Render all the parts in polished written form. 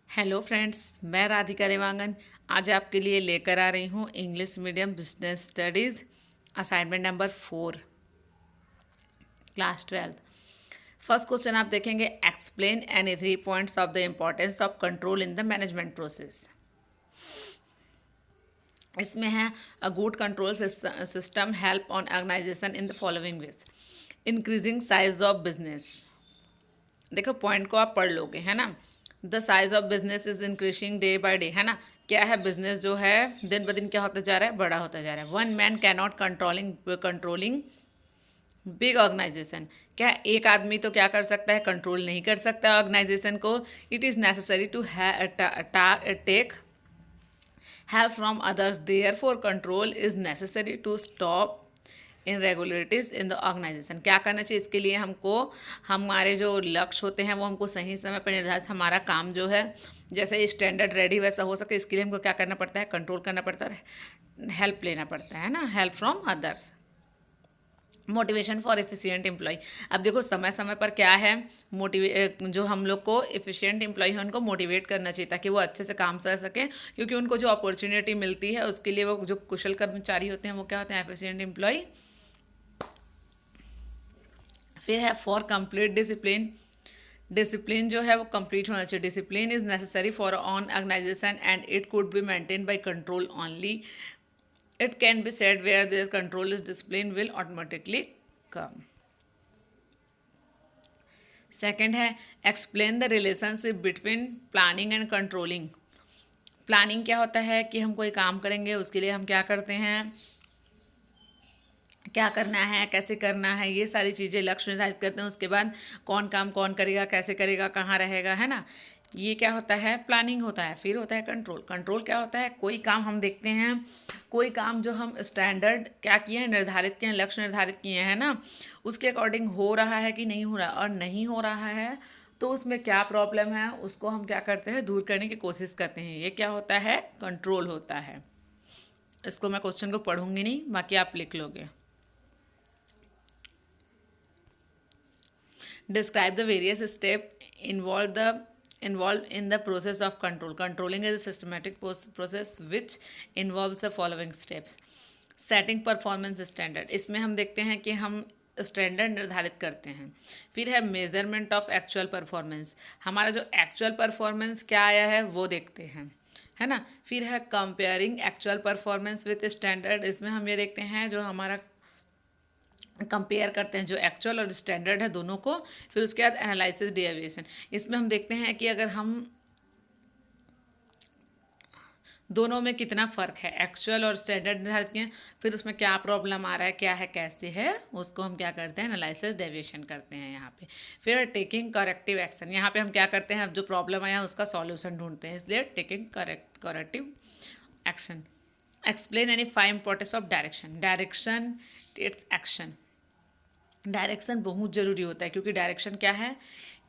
Hello friends, मैं राधिका देवांगन आज आपके लिए लेकर आ रही हूँ English medium business studies assignment number 4 class 12। First question आप देखेंगे, explain any 3 points of the importance of control in the management process. इसमें है a good control system help on organisation in the following ways. Increasing size of business, देखो point को आप पढ़ लोगे, है ना। The size of business is increasing day by day, है ना। क्या है, बिजनेस जो है दिन ब दिन क्या होता जा रहा है, बड़ा होता जा रहा है। One man can not controlling big organisation, क्या एक आदमी तो क्या कर सकता है, कंट्रोल नहीं कर सकता ऑर्गेनाइजेशन को। It is necessary to take help from others, therefore control is necessary to stop irregularities in the organisation. क्या करना चाहिए इसके लिए हमको, हमारे जो लक्ष्य होते हैं वो हमको सही समय पर निर्धारित, हमारा काम जो है जैसे स्टैंडर्ड रेडी वैसा हो सके, इसके लिए हमको क्या करना पड़ता है, कंट्रोल करना पड़ता है, हेल्प लेना पड़ता है ना, help from others. Motivation for efficient employ, अब देखो समय समय पर क्या है, जो हम लोग को एफिशिएंट एम्प्लॉय है उनको मोटिवेट करना चाहिए ताकि वो अच्छे से काम कर सकें, क्योंकि उनको जो अपॉर्चुनिटी मिलती है उसके लिए वो जो कुशल कर्मचारी होते हैं वो क्या होते हैं, एफिशिएंट एम्प्लॉय। फिर है फॉर कंप्लीट डिसिप्लिन, डिसिप्लिन जो है वो कंप्लीट होना चाहिए। Discipline is necessary for on organisation and it could be maintain by control only. It can be said where there control is discipline will automatically come. Second है explain the relationship between planning and controlling. Planning क्या होता है कि हम कोई काम करेंगे उसके लिए हम क्या करते हैं, क्या करना है, कैसे करना है, ये सारी चीज़ें लक्ष्य निर्धारित करते हैं। उसके बाद कौन काम कौन करेगा, कैसे करेगा, कहाँ रहेगा, है ना। ये क्या होता है, प्लानिंग होता है। फिर होता है कंट्रोल। कंट्रोल क्या होता है, कोई काम हम देखते हैं, कोई काम जो हम स्टैंडर्ड क्या किए हैं, निर्धारित किए हैं, लक्ष्य निर्धारित किए हैं ना, उसके अकॉर्डिंग हो रहा है कि नहीं हो रहा, और नहीं हो रहा है तो उसमें क्या प्रॉब्लम है उसको हम क्या करते हैं, दूर करने की कोशिश करते हैं। ये क्या होता है, कंट्रोल होता है। इसको मैं क्वेश्चन को पढ़ूंगी नहीं, बाकी आप लिख लोगे। Describe the various steps involved in the process of control. Controlling is a systematic process which involves the following steps. Setting performance standard, इसमें हम देखते हैं कि हम स्टैंडर्ड निर्धारित करते हैं। फिर है मेजरमेंट ऑफ एक्चुअल परफॉर्मेंस, हमारा जो एक्चुअल परफॉर्मेंस क्या आया है वो देखते हैं, है ना। फिर है comparing actual performance with standard, इसमें हम ये देखते हैं जो हमारा कंपेयर करते हैं जो एक्चुअल और स्टैंडर्ड है दोनों को। फिर उसके बाद एनालिसिस डेविएशन, इसमें हम देखते हैं कि अगर हम दोनों में कितना फ़र्क है, एक्चुअल और स्टैंडर्ड निर्धारित किए, फिर उसमें क्या प्रॉब्लम आ रहा है, क्या है, कैसे है, उसको हम क्या करते हैं, एनालिसिस डेविएशन करते हैं यहाँ पे। फिर टेकिंग करेक्टिव एक्शन, यहाँ पे हम क्या करते हैं, अब जो प्रॉब्लम आया उसका सॉल्यूशन ढूंढते हैं, इसलिए taking corrective action. Explain any 5 importance of direction, direction it's action. Direction बहुत ज़रूरी होता है, क्योंकि डायरेक्शन क्या है,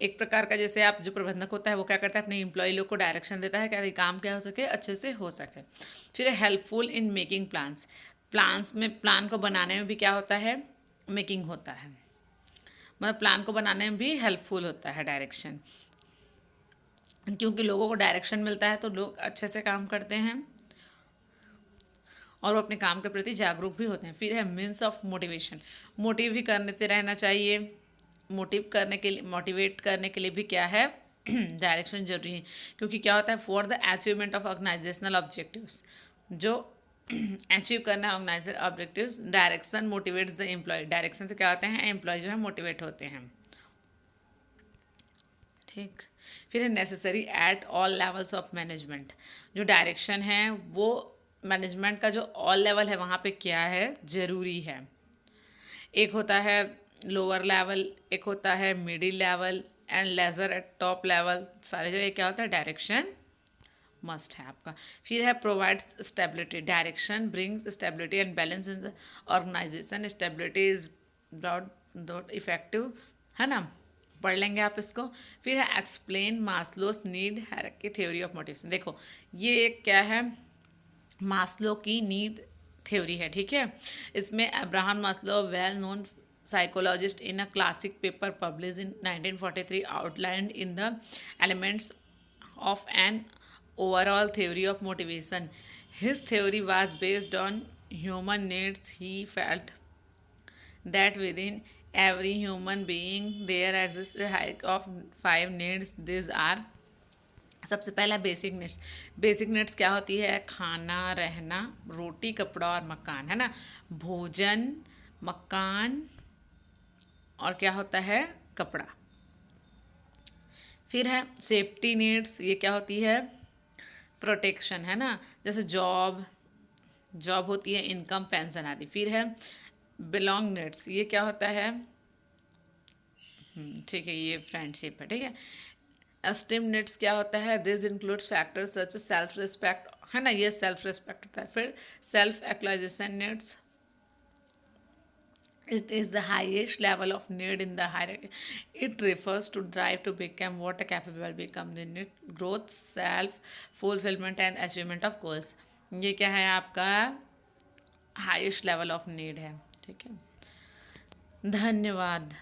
एक प्रकार का जैसे आप जो प्रबंधक होता है वो क्या करता है, अपने एम्प्लॉय लोग को डायरेक्शन देता है क्या काम क्या हो सके, अच्छे से हो सके। फिर helpful in making plans, plans में प्लान को बनाने में भी क्या होता है, मेकिंग होता है, मतलब प्लान को बनाने में भी हेल्पफुल होता है डायरेक्शन, क्योंकि लोगों को डायरेक्शन मिलता है तो लोग अच्छे से काम करते हैं और वो अपने काम के प्रति जागरूक भी होते हैं। फिर है मीन्स ऑफ मोटिवेशन, मोटिव भी करते रहना चाहिए। मोटिवेट करने के लिए भी क्या है, डायरेक्शन जरूरी है, क्योंकि क्या होता है, for the achievement of organisational objectives, जो अचीव करना है organiser objectives, direction motivates the employ, direction से क्या होते हैं, एम्प्लॉय जो है मोटिवेट होते हैं। ठीक। फिर है necessary at all levels of management, जो डायरेक्शन है वो मैनेजमेंट का जो ऑल लेवल है वहाँ पे क्या है, ज़रूरी है। एक होता है लोअर लेवल, एक होता है middle level and leisure at top level, सारे जगह क्या होता है, डायरेक्शन मस्ट है आपका। फिर है provide stability, direction brings stability and balance in the organisation, stability is broad effective, है ना, पढ़ लेंगे आप इसको। फिर है explain Maslow's need hierarchy theory of motivation, देखो ये एक क्या है, मास्लो की नीड थ्योरी है, ठीक है। इसमें Abraham Maslow well known psychologist in a classic paper publish in 1943 outlined in the elements of an overall theory of motivation. His theory was based on human needs. He felt that within every human being there exists a hierarchy of 5 needs. These are, सबसे पहला basic needs. Basic needs क्या होती है? खाना, रहना, रोटी, कपड़ा और मकान, है ना. भोजन, मकान और क्या होता है? कपड़ा. फिर है सेफ्टी नीड्स. ये क्या होती है? प्रोटेक्शन, है ना. जैसे जॉब, जॉब होती है, इनकम, पेंशन आदि. फिर है बिलोंग नीड्स. ये क्या होता है? ठीक है, ये फ्रेंडशिप है. ठीक है. एस्टीम नीड्स क्या होता है? This includes factors such self respect, है ना. ये सेल्फ रिस्पेक्ट होता है. फिर self actualisation needs. It is the highest level of need in the hierarchy. It refers to drive to become what a capable become. The need growth, self fulfillment and achievement of goals. ये क्या है? आपका highest level of need है. ठीक है. धन्यवाद.